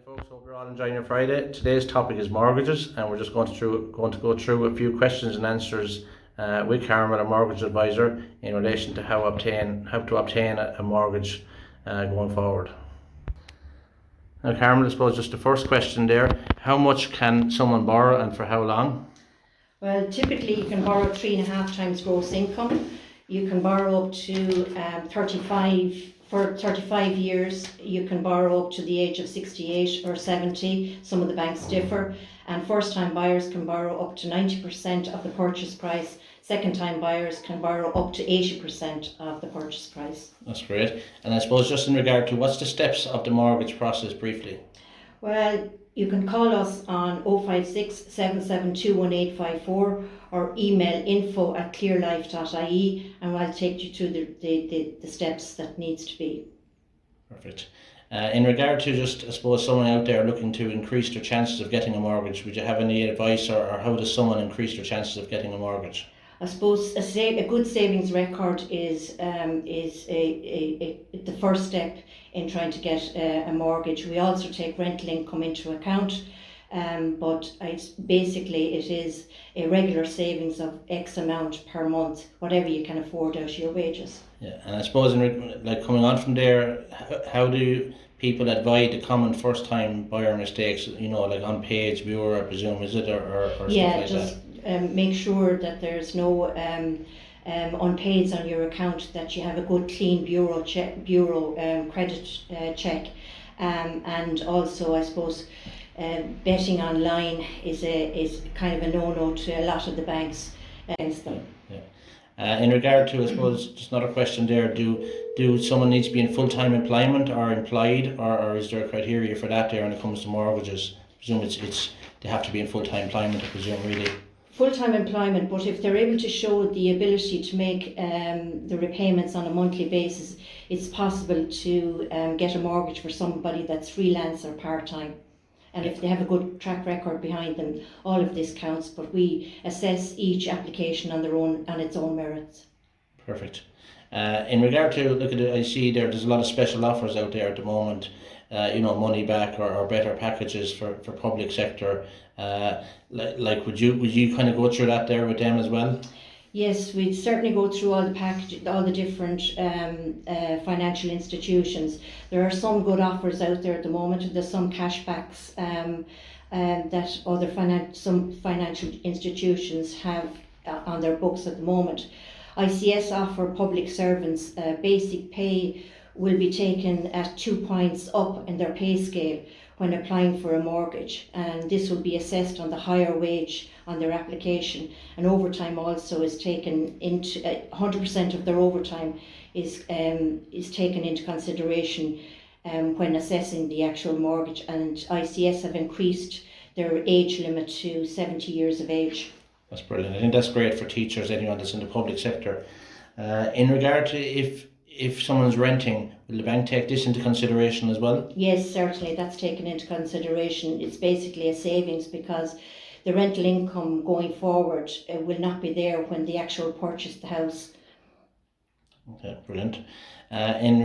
Folks, hope you're all enjoying your Friday. Today's topic is mortgages, and we're just going to go through a few questions and answers with Carmen, a mortgage advisor, in relation to how to obtain a mortgage going forward. Now, Carmen, I suppose just the first question there: how much can someone borrow, and for how long? Well, typically you can borrow 3.5 times gross income. You can borrow up to 35. For 35 years, you can borrow up to the age of 68 or 70. Some of the banks differ. And first-time buyers can borrow up to 90% of the purchase price. Second-time buyers can borrow up to 80% of the purchase price. That's great. And I suppose just in regard to what's the steps of the mortgage process briefly? Well, you can call us on 056 772 1854 or email info@clearlife.ie, and I'll take you through the steps that needs to be. Perfect. In regard to just, I suppose, someone out there looking to increase their chances of getting a mortgage, would you have any advice, or how does someone increase their chances of getting a mortgage? I suppose a good savings record is the first step in trying to get a mortgage. We also take rental income into account, but basically it is a regular savings of X amount per month, whatever you can afford out of your wages. Yeah, and I suppose coming on from there, how do people avoid the common first-time buyer mistakes? Like unpaid bureau, I presume, is it, or Yeah, stuff like that? Make sure that there's no unpaids on your account, that you have a good clean bureau credit check, and also I suppose betting online is kind of a no-no to a lot of the banks against them. Yeah. In regard to, I suppose, just another question there, do someone needs to be in full-time employment or employed, or is there a criteria for that there when it comes to mortgages? I presume they have to be in full-time employment, I presume, really. Full-time employment, but if they're able to show the ability to make the repayments on a monthly basis, it's possible to get a mortgage for somebody that's freelance or part-time. And if they have a good track record behind them, all of this counts, but we assess each application on its own merits. Perfect. In regard to, I see there's a lot of special offers out there at the moment, money back or better packages for public sector. Would you kind of go through that there with them as well? Yes, we'd certainly go through all the different financial institutions. There are some good offers out there at the moment, and there's some cashbacks that some financial institutions have on their books at the moment. ICS offer public servants basic pay will be taken at 2 points up in their pay scale when applying for a mortgage, and this will be assessed on the higher wage on their application. And overtime also is taken into 100% of their overtime is taken into consideration when assessing the actual mortgage, and ICS have increased their age limit to 70 years of age. That's brilliant. I think that's great for teachers, anyone that's in the public sector. In regard to if someone's renting, will the bank take this into consideration as well? Yes, certainly, that's taken into consideration. It's basically a savings because the rental income going forward will not be there when they actually purchase the house. Okay, brilliant. In